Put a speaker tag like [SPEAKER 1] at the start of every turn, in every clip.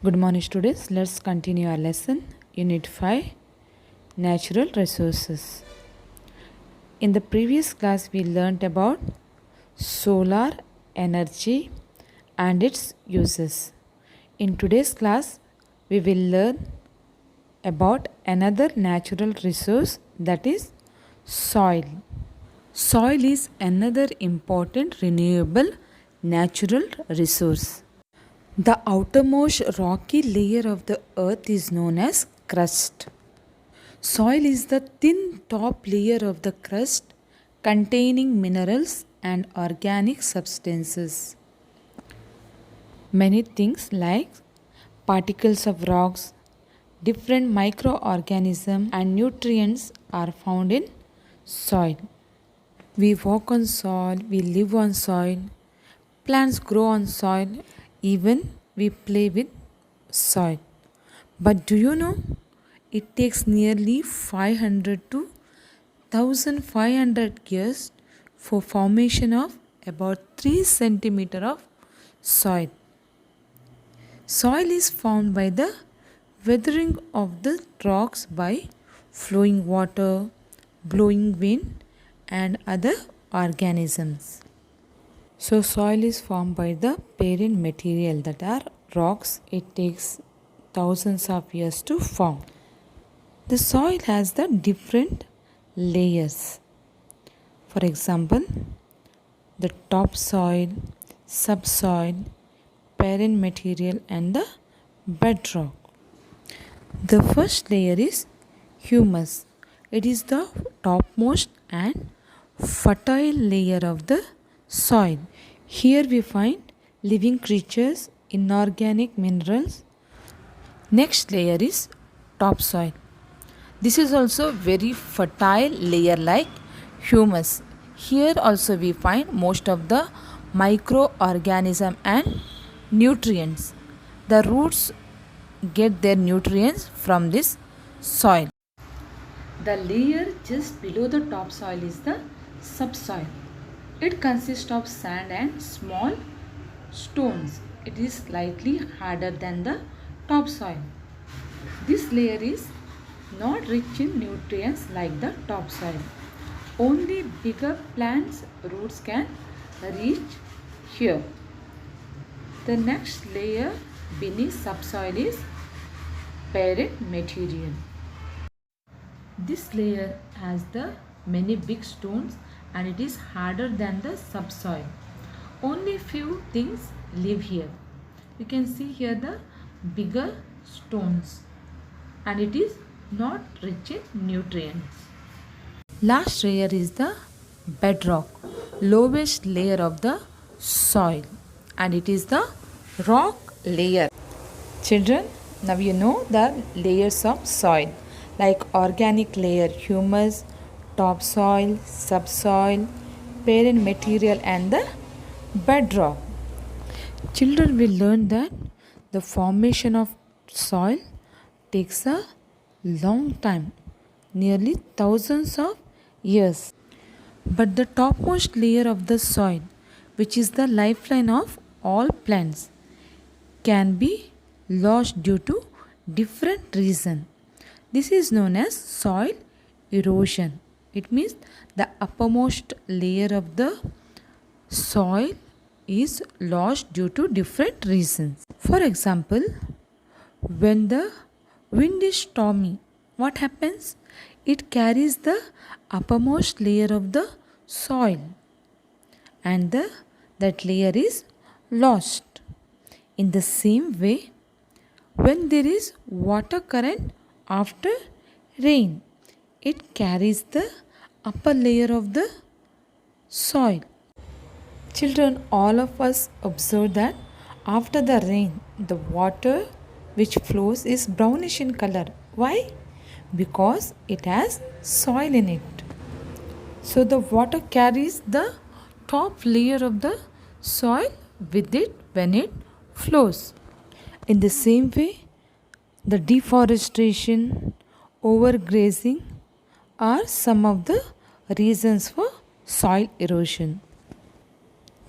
[SPEAKER 1] Good morning, students. Let's continue our lesson. Unit 5 Natural Resources. In the previous class, we learnt about solar energy and its uses. In today's class, we will learn about another natural resource, that is soil. Soil is another important renewable natural resource. The outermost rocky layer of the earth is known as crust. Soil is the thin top layer of the crust containing minerals and organic substances. Many things like particles of rocks, different microorganisms and nutrients are found in soil. We walk on soil, we live on soil, plants grow on soil, even we play with soil. But do you know, it takes nearly 500 to 1500 years for formation of about 3 centimeter of soil. Soil is formed by the weathering of the rocks by flowing water, blowing wind and other organisms. So soil is formed by the parent material, that are rocks. It takes thousands of years to form. The soil has the different layers. For example, the topsoil, subsoil, parent material and the bedrock. The first layer is humus. It is the topmost and fertile layer of the soil. Here we find living creatures, inorganic minerals. Next layer is topsoil. This is also very fertile layer like humus. Here also we find most of the microorganism and nutrients. The roots get their nutrients from this soil. The layer just below the topsoil is the subsoil. It consists of sand and small stones. It is slightly harder than the topsoil. This layer is not rich in nutrients like the topsoil. Only bigger plants' roots can reach here. The next layer beneath subsoil is parent material. This layer has the many big stones and it is harder than the subsoil. Only few things live here. You can see here the bigger stones and it is not rich in nutrients. Last layer is the bedrock, lowest layer of the soil, and it is the rock layer. Children, now you know the layers of soil, like organic layer, humus, topsoil, subsoil, parent material and the bedrock. Children will learn that the formation of soil takes a long time, nearly thousands of years. But the topmost layer of the soil, which is the lifeline of all plants, can be lost due to different reasons. This is known as soil erosion. It means the uppermost layer of the soil is lost due to different reasons. For example, when the wind is stormy, what happens? It carries the uppermost layer of the soil and that layer is lost. In the same way, when there is water current after rain, it carries the upper layer of the soil. Children, all of us observe that after the rain, the water which flows is brownish in color. Why? Because it has soil in it. So the water carries the top layer of the soil with it when it flows. In the same way, the deforestation, overgrazing are some of the reasons for soil erosion.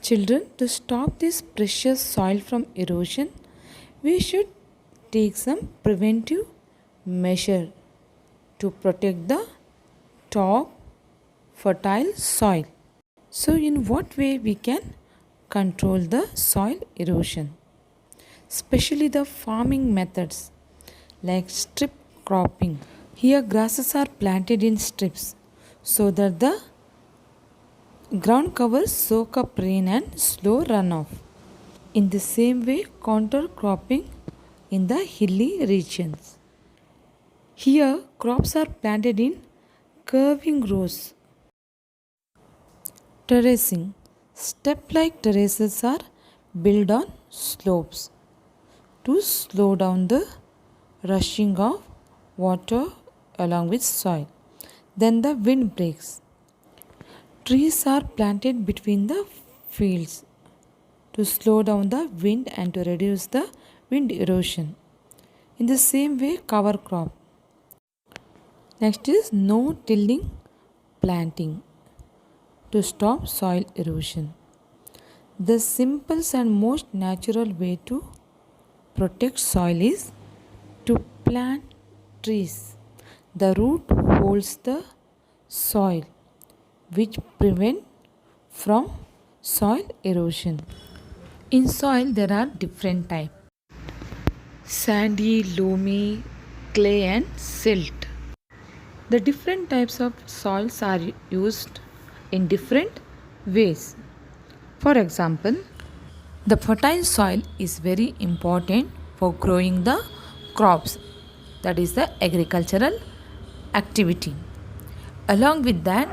[SPEAKER 1] Children, to stop this precious soil from erosion, we should take some preventive measure to protect the top fertile soil. So in what way we can control the soil erosion? Especially the farming methods like strip cropping. Here grasses are planted in strips so that the ground covers soak up rain and slow runoff. In the same way, counter cropping in the hilly regions. Here crops are planted in curving rows. Terracing. Step-like terraces are built on slopes to slow down the rushing of water along with soil. Then the wind breaks. Trees are planted between the fields to slow down the wind and to reduce the wind erosion. In the same way, cover crop. Next is no tilling planting to stop soil erosion. The simplest and most natural way to protect soil is to plant trees. The root holds the soil which prevent from soil erosion. In soil there are different types: sandy, loamy, clay and silt. The different types of soils are used in different ways. For example, the fertile soil is very important for growing the crops, that is the agricultural activity. Along with that,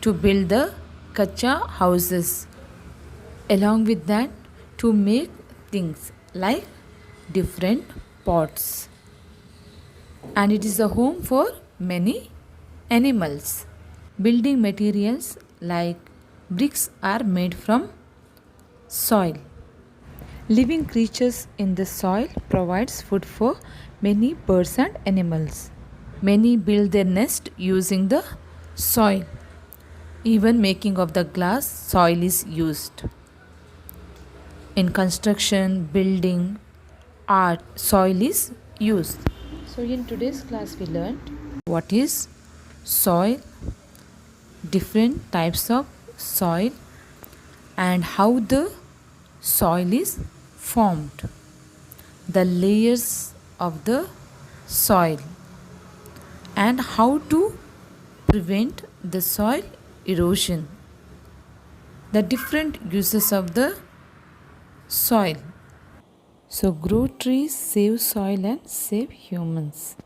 [SPEAKER 1] to build the kacha houses. Along with that, to make things like different pots. And it is a home for many animals. Building materials like bricks are made from soil. Living creatures in the soil provides food for many birds and animals. Many build their nest using the soil. Even making of the glass, soil is used. In construction, building, art, soil is used. So in today's class we learned what is soil, different types of soil and how the soil is formed, the layers of the soil and how to prevent the soil erosion, the different uses of the soil. So grow trees, save soil and save humans.